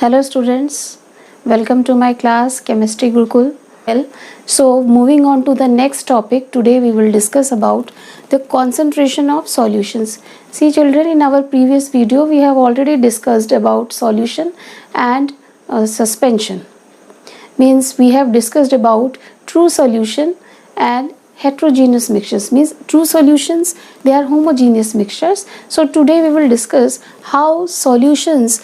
Hello students, welcome to my class Chemistry Gurukul. So moving on to the next topic, today we will discuss about the concentration of solutions. See children, in our previous video we have already discussed about solution and suspension. Means we have discussed about true solution and heterogeneous mixtures. Means true solutions, they are homogeneous mixtures. So today we will discuss how solutions,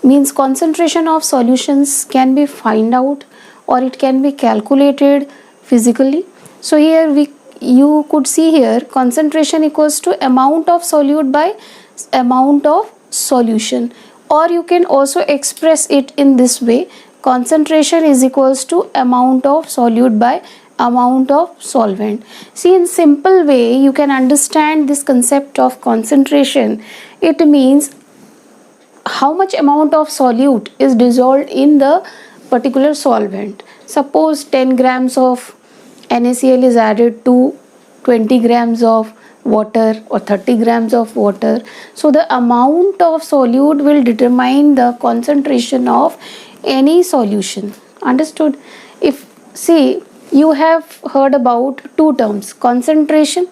means concentration of solutions, can be find out or it can be calculated physically. So here you could see here concentration equals to amount of solute by amount of solution, or you can also express it in this way: concentration is equals to amount of solute by amount of solvent. See, in simple way you can understand this concept of concentration. It means how much amount of solute is dissolved in the particular solvent. Suppose 10 grams of NaCl is added to 20 grams of water or 30 grams of water. So the amount of solute will determine the concentration of any solution. Understood? If see, you have heard about two terms. Concentration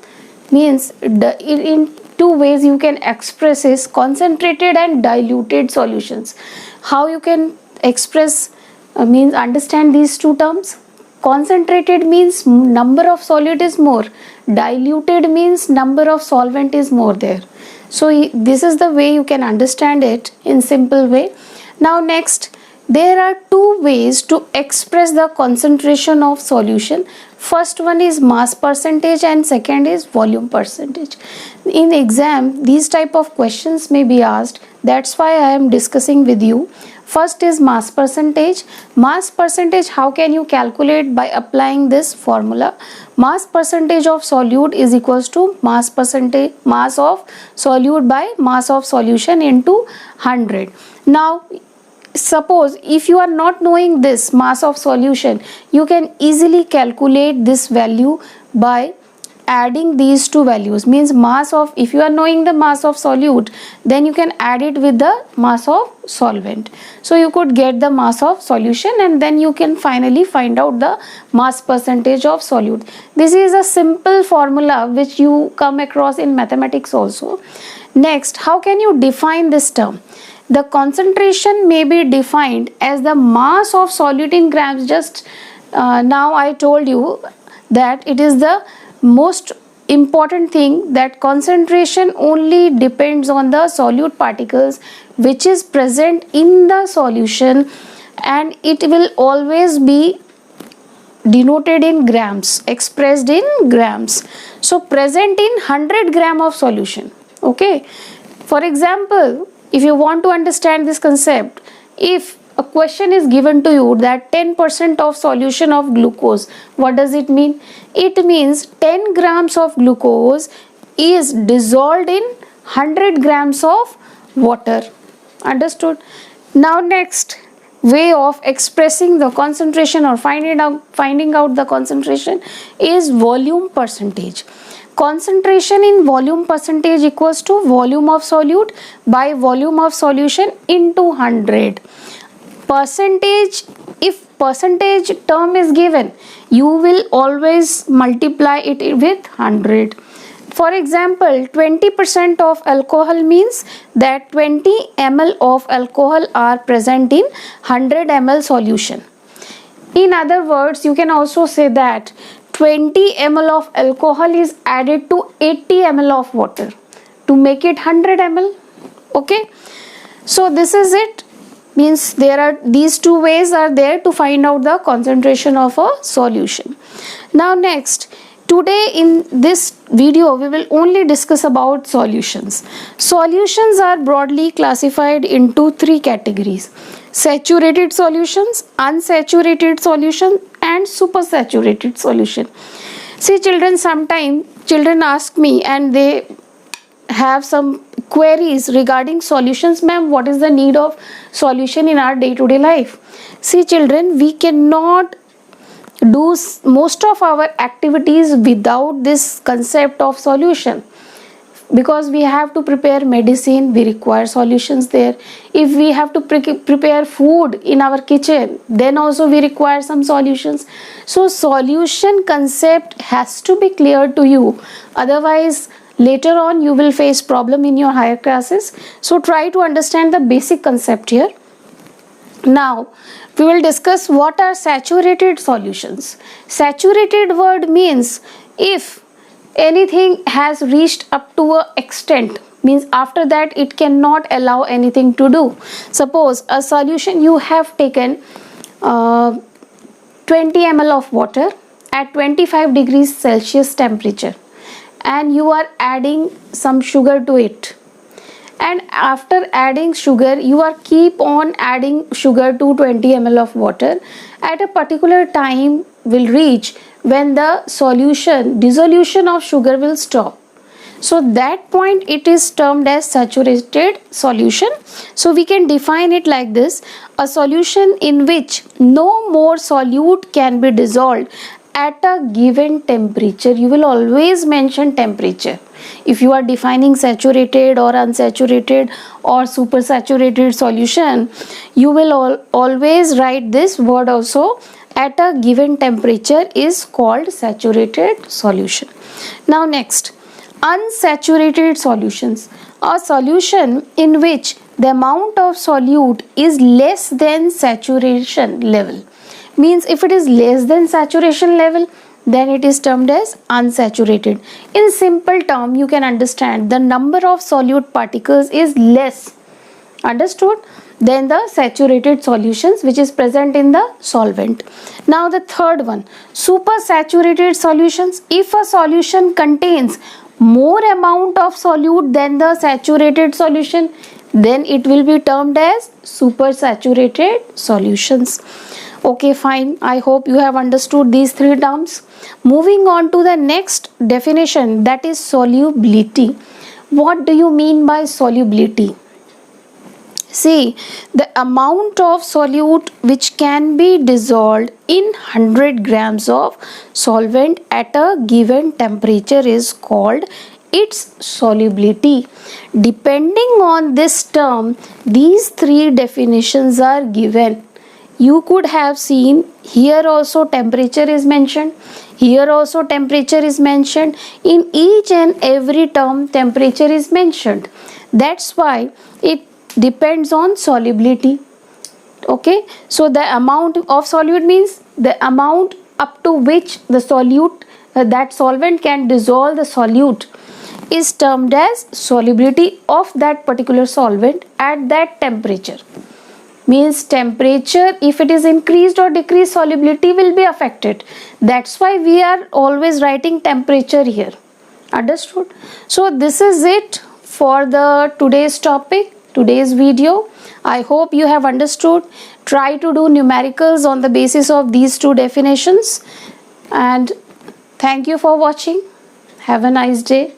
means in two ways you can express is concentrated and diluted solutions. How you can express means understand these two terms? Concentrated means number of solute is more, diluted means number of solvent is more there. So this is the way you can understand it in simple way. Now next, there are two ways to express the concentration of solution. First one is mass percentage and second is volume percentage. In exam these type of questions may be asked, that's why I am discussing with you. First is mass percentage. Mass percentage, how can you calculate? By applying this formula: mass percentage of solute is equals to mass of solute by mass of solution into 100. Now suppose if you are not knowing this mass of solution, you can easily calculate this value by adding these two values. Means mass of, if you are knowing the mass of solute, then you can add it with the mass of solvent. So you could get the mass of solution and then you can finally find out the mass percentage of solute. This is a simple formula which you come across in mathematics also. Next, how can you define this term? The concentration may be defined as the mass of solute in grams. Just now I told you that it is the most important thing, that concentration only depends on the solute particles which is present in the solution, and it will always be denoted in grams, expressed in grams. So present in 100 gram of solution. Okay, for example, if you want to understand this concept, if a question is given to you that 10% of solution of glucose, what does it mean? It means 10 grams of glucose is dissolved in 100 grams of water. Understood? Now next way of expressing the concentration or finding out the concentration is volume percentage. Concentration in volume percentage equals to volume of solute by volume of solution into 100. Percentage, if percentage term is given, you will always multiply it with 100. For example, 20% of alcohol means that 20 ml of alcohol are present in 100 ml solution. In other words, you can also say that 20 ml of alcohol is added to 80 ml of water to make it 100 ml. Okay, so this is it. Means there are these two ways are there to find out the concentration of a solution. Now next, today in this video we will only discuss about solutions. Solutions are broadly classified into three categories: saturated solutions, unsaturated solution and supersaturated solution. See children, sometimes children ask me and they have some queries regarding solutions. Ma'am, what is the need of solution in our day-to-day life? See children, we cannot do most of our activities without this concept of solution. because we have to prepare medicine, we require solutions there. If we have to prepare food in our kitchen, then also we require some solutions. So solution concept has to be clear to you, otherwise later on you will face problem in your higher classes. So try to understand the basic concept here. Now we will discuss what are saturated solutions. Saturated word means if anything has reached up to a extent, means after that it cannot allow anything to do. Suppose a solution, you have taken 20 ml of water at 25 degrees Celsius temperature, and you are adding some sugar to it, and after adding sugar you are keep on adding sugar to 20 ml of water. At a particular time will reach when the dissolution of sugar will stop. So that point it is termed as saturated solution. So we can define it like this: a solution in which no more solute can be dissolved at a given temperature. You will always mention temperature. If you are defining saturated or unsaturated or supersaturated solution, you will always write this word also. At a given temperature is called saturated solution. Now next, unsaturated solutions. A solution in which the amount of solute is less than saturation level. Means if it is less than saturation level, then it is termed as unsaturated. In simple term, you can understand the number of solute particles is less, understood, than the saturated solutions which is present in the solvent. Now the third one, supersaturated solutions. If a solution contains more amount of solute than the saturated solution, then it will be termed as supersaturated solutions. Okay, fine. I hope you have understood these three terms. Moving on to the next definition, that is solubility. What do you mean by solubility? See, the amount of solute which can be dissolved in 100 grams of solvent at a given temperature is called its solubility. Depending on this term, these three definitions are given. You could have seen here also temperature is mentioned, here also temperature is mentioned. In each and every term temperature is mentioned. That's why it depends on solubility. Okay, so the amount of solute means the amount up to which the solute, that solvent can dissolve the solute, is termed as solubility of that particular solvent at that temperature. Means temperature, if it is increased or decreased, solubility will be affected. That's why we are always writing temperature here. Understood? So this is it for the today's topic, today's video. I hope you have understood. Try to do numericals on the basis of these two definitions. And thank you for watching. Have a nice day.